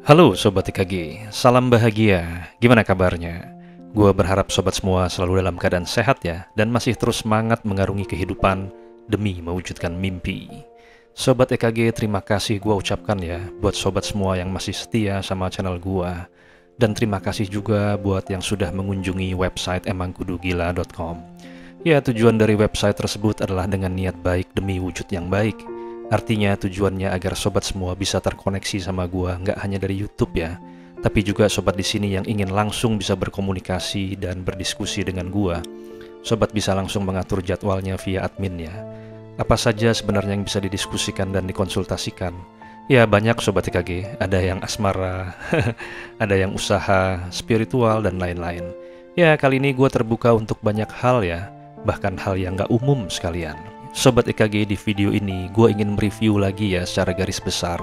Halo Sobat IKG, salam bahagia, gimana kabarnya? Gue berharap sobat semua selalu dalam keadaan sehat ya, dan masih terus semangat mengarungi kehidupan demi mewujudkan mimpi. Sobat IKG, terima kasih gue ucapkan ya, buat sobat semua yang masih setia sama channel gue. Dan terima kasih juga buat yang sudah mengunjungi website emangkudugila.com. Ya, tujuan dari website tersebut adalah dengan niat baik demi wujud yang baik. Artinya tujuannya agar sobat semua bisa terkoneksi sama gua nggak hanya dari YouTube ya, tapi juga sobat di sini yang ingin langsung bisa berkomunikasi dan berdiskusi dengan gua. Sobat bisa langsung mengatur jadwalnya via adminnya. Apa saja sebenarnya yang bisa didiskusikan dan dikonsultasikan? Ya banyak sobat IKG, ada yang asmara, ada yang usaha, spiritual dan lain-lain. Ya kali ini gua terbuka untuk banyak hal ya, bahkan hal yang nggak umum sekalian. Sobat IKG, di video ini gue ingin mereview lagi ya secara garis besar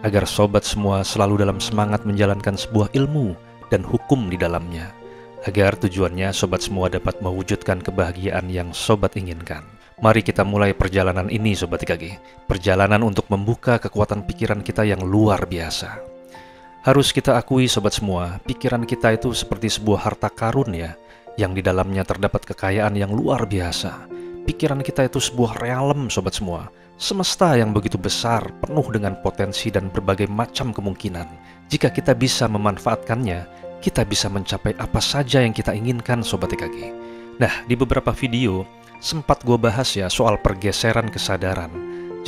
agar sobat semua selalu dalam semangat menjalankan sebuah ilmu dan hukum di dalamnya, agar tujuannya sobat semua dapat mewujudkan kebahagiaan yang sobat inginkan. Mari kita mulai perjalanan ini sobat IKG, perjalanan untuk membuka kekuatan pikiran kita yang luar biasa. Harus kita akui sobat semua, pikiran kita itu seperti sebuah harta karun ya, yang di dalamnya terdapat kekayaan yang luar biasa. Pikiran kita itu sebuah realem sobat semua, semesta yang begitu besar, penuh dengan potensi dan berbagai macam kemungkinan. Jika kita bisa memanfaatkannya, kita bisa mencapai apa saja yang kita inginkan sobat IKG. Nah, di beberapa video sempat gue bahas ya soal pergeseran kesadaran.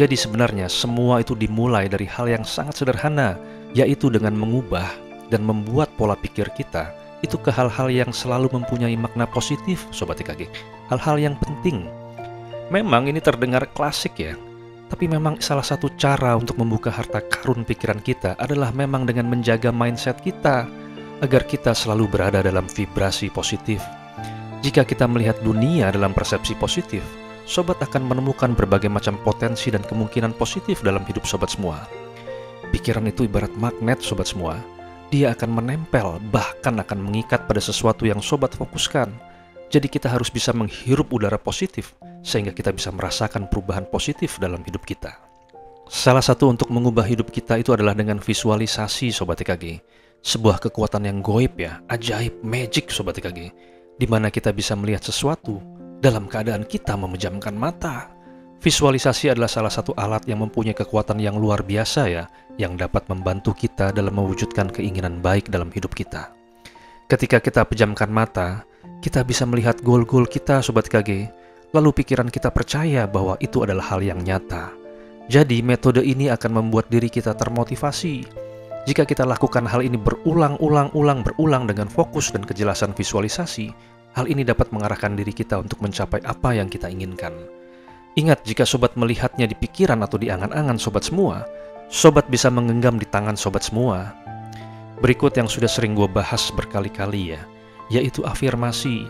Jadi sebenarnya semua itu dimulai dari hal yang sangat sederhana, yaitu dengan mengubah dan membuat pola pikir kita itu ke hal-hal yang selalu mempunyai makna positif sobat IKG, hal-hal yang penting. Memang ini terdengar klasik ya, tapi memang salah satu cara untuk membuka harta karun pikiran kita adalah memang dengan menjaga mindset kita, agar kita selalu berada dalam vibrasi positif. Jika kita melihat dunia dalam persepsi positif, sobat akan menemukan berbagai macam potensi dan kemungkinan positif dalam hidup sobat semua. Pikiran itu ibarat magnet sobat semua, dia akan menempel, bahkan akan mengikat pada sesuatu yang sobat fokuskan. Jadi kita harus bisa menghirup udara positif, sehingga kita bisa merasakan perubahan positif dalam hidup kita. Salah satu untuk mengubah hidup kita itu adalah dengan visualisasi sobat IKG. Sebuah kekuatan yang goib ya, ajaib, magic sobat IKG, di mana kita bisa melihat sesuatu dalam keadaan kita memejamkan mata. Visualisasi adalah salah satu alat yang mempunyai kekuatan yang luar biasa ya, yang dapat membantu kita dalam mewujudkan keinginan baik dalam hidup kita. Ketika kita pejamkan mata, kita bisa melihat goal-goal kita sobat IKG, lalu pikiran kita percaya bahwa itu adalah hal yang nyata. Jadi metode ini akan membuat diri kita termotivasi. Jika kita lakukan hal ini berulang dengan fokus dan kejelasan visualisasi, hal ini dapat mengarahkan diri kita untuk mencapai apa yang kita inginkan. Ingat, jika sobat melihatnya di pikiran atau di angan-angan sobat semua, sobat bisa menggenggam di tangan sobat semua. Berikut yang sudah sering gue bahas berkali-kali ya, yaitu afirmasi.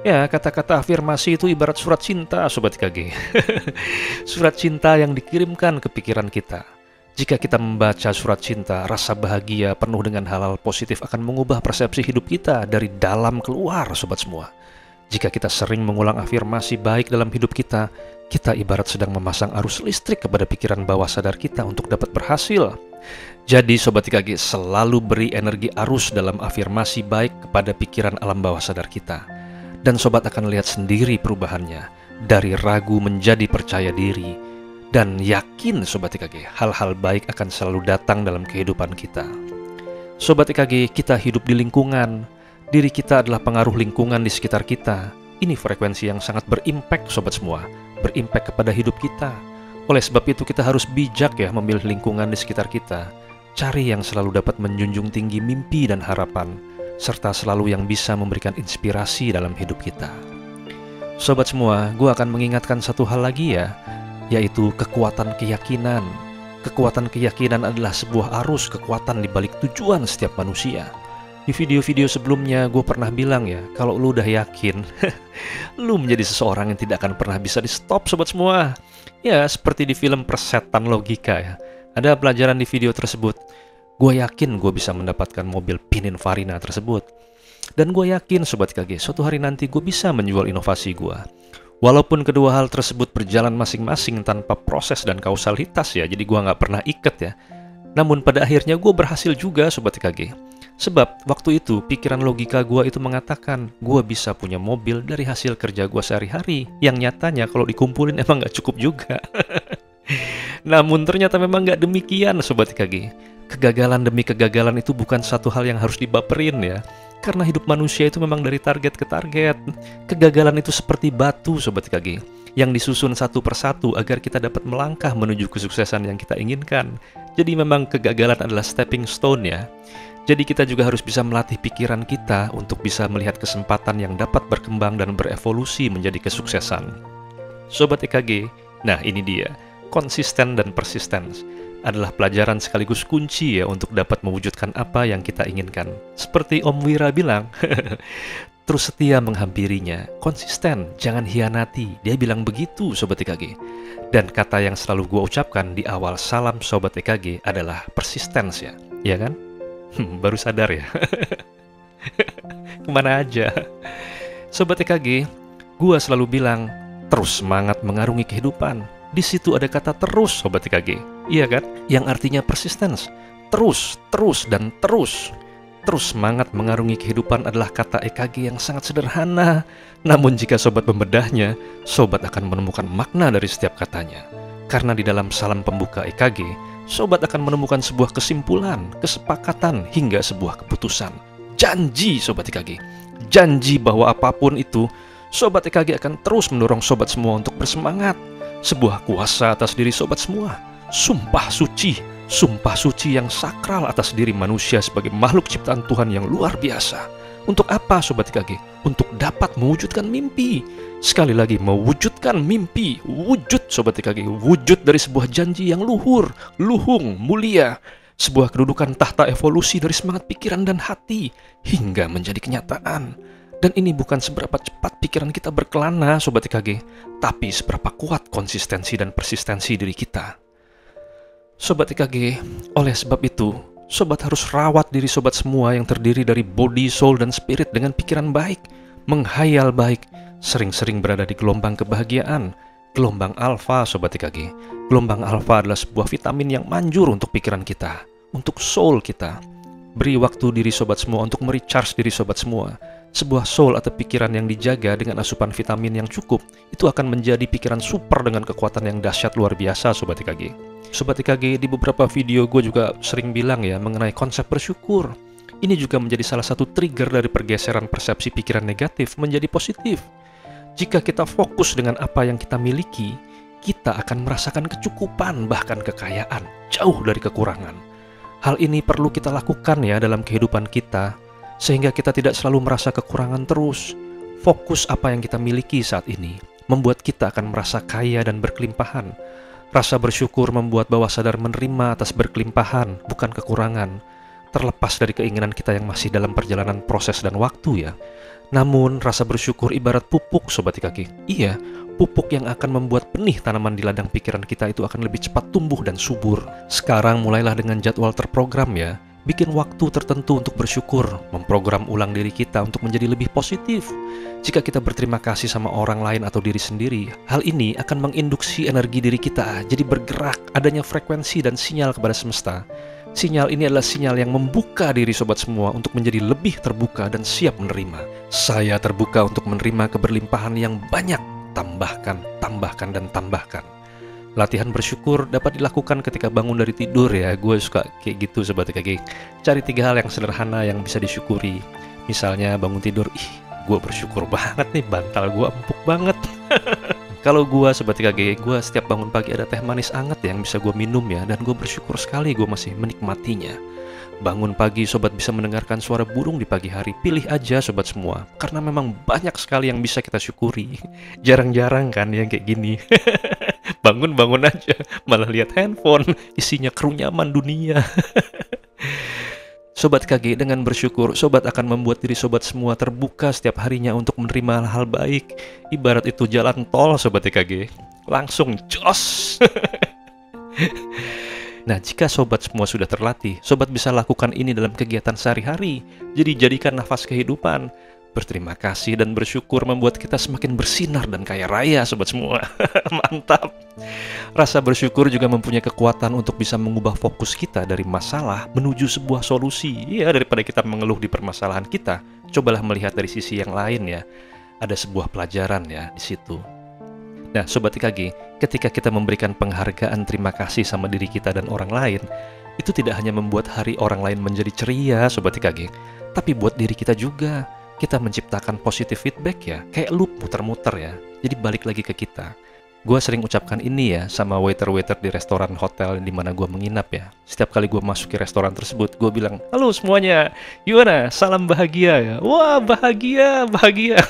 Ya, kata-kata afirmasi itu ibarat surat cinta sobat IKG. Surat cinta yang dikirimkan ke pikiran kita. Jika kita membaca surat cinta, rasa bahagia penuh dengan hal-hal positif akan mengubah persepsi hidup kita dari dalam keluar sobat semua. Jika kita sering mengulang afirmasi baik dalam hidup kita ibarat sedang memasang arus listrik kepada pikiran bawah sadar kita untuk dapat berhasil. Jadi sobat IKG, selalu beri energi arus dalam afirmasi baik kepada pikiran alam bawah sadar kita. Dan sobat akan lihat sendiri perubahannya, dari ragu menjadi percaya diri. Dan yakin sobat IKG, hal-hal baik akan selalu datang dalam kehidupan kita. Sobat IKG, kita hidup di lingkungan. Diri kita adalah pengaruh lingkungan di sekitar kita. Ini frekuensi yang sangat berimpact sobat semua, berimpact kepada hidup kita. Oleh sebab itu kita harus bijak ya memilih lingkungan di sekitar kita. Cari yang selalu dapat menjunjung tinggi mimpi dan harapan, serta selalu yang bisa memberikan inspirasi dalam hidup kita. Sobat semua, gue akan mengingatkan satu hal lagi ya, yaitu kekuatan keyakinan. Kekuatan keyakinan adalah sebuah arus kekuatan di balik tujuan setiap manusia. Di video-video sebelumnya gue pernah bilang ya, kalau lu udah yakin, lu menjadi seseorang yang tidak akan pernah bisa di stop sobat semua. Ya, seperti di film Persetan Logika ya. Ada pelajaran di video tersebut. Gue yakin gue bisa mendapatkan mobil Pininfarina tersebut. Dan gue yakin sobat IKG, suatu hari nanti gue bisa menjual inovasi gue. Walaupun kedua hal tersebut berjalan masing-masing tanpa proses dan kausalitas ya, jadi gue nggak pernah iket ya. Namun pada akhirnya gue berhasil juga Sobat EKG. Sebab waktu itu pikiran logika gue itu mengatakan gue bisa punya mobil dari hasil kerja gue sehari-hari, yang nyatanya kalau dikumpulin emang gak cukup juga. Namun ternyata memang gak demikian Sobat EKG. Kegagalan demi kegagalan itu bukan satu hal yang harus dibaperin ya. Karena hidup manusia itu memang dari target ke target. Kegagalan itu seperti batu Sobat EKG, yang disusun satu persatu agar kita dapat melangkah menuju kesuksesan yang kita inginkan. Jadi memang kegagalan adalah stepping stone ya. Jadi kita juga harus bisa melatih pikiran kita untuk bisa melihat kesempatan yang dapat berkembang dan berevolusi menjadi kesuksesan. Sobat EKG, nah ini dia, konsisten dan persistence adalah pelajaran sekaligus kunci ya untuk dapat mewujudkan apa yang kita inginkan. Seperti Om Wira bilang, terus setia menghampirinya, konsisten, jangan hianati. Dia bilang begitu Sobat EKG. Dan kata yang selalu gue ucapkan di awal salam Sobat EKG adalah persistence ya, ya kan? Baru sadar ya. Kemana aja. Sobat EKG, gue selalu bilang terus semangat mengarungi kehidupan. Di situ ada kata terus Sobat EKG, iya kan? Yang artinya persistence. Terus, dan terus. Terus semangat mengarungi kehidupan adalah kata EKG yang sangat sederhana. Namun jika Sobat membedahnya, Sobat akan menemukan makna dari setiap katanya. Karena di dalam salam pembuka EKG, Sobat akan menemukan sebuah kesimpulan, kesepakatan, hingga sebuah keputusan. Janji Sobat EKG. Janji bahwa apapun itu, Sobat EKG akan terus mendorong Sobat semua untuk bersemangat. Sebuah kuasa atas diri Sobat semua. Sumpah suci yang sakral atas diri manusia sebagai makhluk ciptaan Tuhan yang luar biasa. Untuk apa Sobat EKG? Untuk dapat mewujudkan mimpi. Sekali lagi, mewujudkan mimpi. Wujud Sobat EKG, wujud dari sebuah janji yang luhur, luhung, mulia. Sebuah kedudukan tahta evolusi dari semangat pikiran dan hati hingga menjadi kenyataan. Dan ini bukan seberapa cepat pikiran kita berkelana Sobat EKG, tapi seberapa kuat konsistensi dan persistensi diri kita. Sobat EKG, oleh sebab itu, Sobat harus rawat diri Sobat semua yang terdiri dari body, soul, dan spirit dengan pikiran baik, menghayal baik, sering-sering berada di gelombang kebahagiaan, gelombang alfa Sobat EKG. Gelombang alfa adalah sebuah vitamin yang manjur untuk pikiran kita, untuk soul kita. Beri waktu diri Sobat semua untuk merecharge diri Sobat semua. Sebuah soul atau pikiran yang dijaga dengan asupan vitamin yang cukup, itu akan menjadi pikiran super dengan kekuatan yang dahsyat luar biasa Sobat EKG. Sobat EKG, di beberapa video gue juga sering bilang ya mengenai konsep bersyukur. Ini juga menjadi salah satu trigger dari pergeseran persepsi pikiran negatif menjadi positif. Jika kita fokus dengan apa yang kita miliki, kita akan merasakan kecukupan, bahkan kekayaan, jauh dari kekurangan. Hal ini perlu kita lakukan ya dalam kehidupan kita, sehingga kita tidak selalu merasa kekurangan terus. Fokus apa yang kita miliki saat ini membuat kita akan merasa kaya dan berkelimpahan. Rasa bersyukur membuat bawah sadar menerima atas berkelimpahan, bukan kekurangan. Terlepas dari keinginan kita yang masih dalam perjalanan proses dan waktu ya. Namun rasa bersyukur ibarat pupuk Sobat EKG. Iya, pupuk yang akan membuat benih tanaman di ladang pikiran kita itu akan lebih cepat tumbuh dan subur. Sekarang mulailah dengan jadwal terprogram ya. Bikin waktu tertentu untuk bersyukur, memprogram ulang diri kita untuk menjadi lebih positif. Jika kita berterima kasih sama orang lain atau diri sendiri, hal ini akan menginduksi energi diri kita jadi bergerak, adanya frekuensi dan sinyal kepada semesta. Sinyal ini adalah sinyal yang membuka diri Sobat semua untuk menjadi lebih terbuka dan siap menerima. Saya terbuka untuk menerima keberlimpahan yang banyak. Tambahkan, dan tambahkan. Latihan bersyukur dapat dilakukan ketika bangun dari tidur ya. Gue suka kayak gitu Sobat EKG. Cari 3 hal yang sederhana yang bisa disyukuri. Misalnya bangun tidur, gue bersyukur banget nih, bantal gue empuk banget. Kalau gue Sobat EKG, gue setiap bangun pagi ada teh manis anget yang bisa gue minum ya. Dan gue bersyukur sekali gue masih menikmatinya. Bangun pagi Sobat bisa mendengarkan suara burung di pagi hari. Pilih aja Sobat semua, karena memang banyak sekali yang bisa kita syukuri. Jarang-jarang kan yang kayak gini. Bangun-bangun aja malah lihat handphone, isinya kerunyaman dunia. Sobat EKG, dengan bersyukur Sobat akan membuat diri Sobat semua terbuka setiap harinya untuk menerima hal-hal baik. Ibarat itu jalan tol Sobat EKG, langsung jos. Nah, jika Sobat semua sudah terlatih, Sobat bisa lakukan ini dalam kegiatan sehari-hari. Jadi jadikan nafas kehidupan. Berterima kasih dan bersyukur membuat kita semakin bersinar dan kaya raya, sobat semua. Mantap. Rasa bersyukur juga mempunyai kekuatan untuk bisa mengubah fokus kita dari masalah menuju sebuah solusi. Ya, daripada kita mengeluh di permasalahan kita, cobalah melihat dari sisi yang lain ya. Ada sebuah pelajaran ya di situ. Nah, Sobat IKG, ketika kita memberikan penghargaan terima kasih sama diri kita dan orang lain, itu tidak hanya membuat hari orang lain menjadi ceria, Sobat IKG, tapi buat diri kita juga. Kita menciptakan positive feedback ya, kayak loop muter-muter ya. Jadi balik lagi ke kita. Gue sering ucapkan ini ya sama waiter-waiter di restoran hotel di mana gue menginap ya. Setiap kali gue masuk ke restoran tersebut, gue bilang, "Halo semuanya, gimana? Salam bahagia ya." Wah, bahagia, bahagia.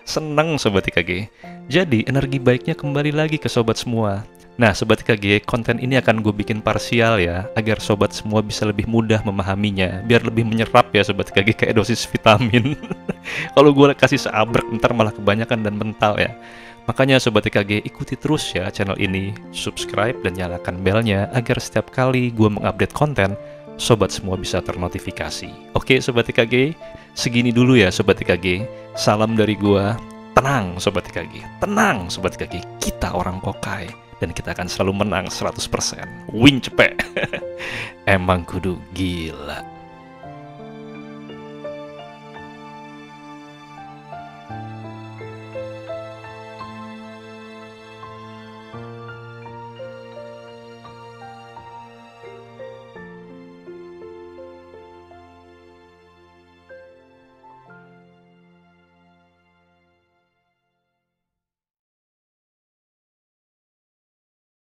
Senang Sobat IKG. Jadi energi baiknya kembali lagi ke sobat semua. Nah Sobat IKG, konten ini akan gue bikin parsial ya, agar sobat semua bisa lebih mudah memahaminya, biar lebih menyerap ya Sobat IKG, kayak dosis vitamin. Kalau gue kasih seabrek, ntar malah kebanyakan dan mental ya. Makanya Sobat IKG, ikuti terus ya channel ini, subscribe dan nyalakan belnya, agar setiap kali gue mengupdate konten, sobat semua bisa ternotifikasi. Oke Sobat IKG, segini dulu ya Sobat IKG. Salam dari gue, tenang Sobat IKG, tenang Sobat IKG, kita orang Kokai. Dan kita akan selalu menang 100%. Win cepet. Emang kudu gila.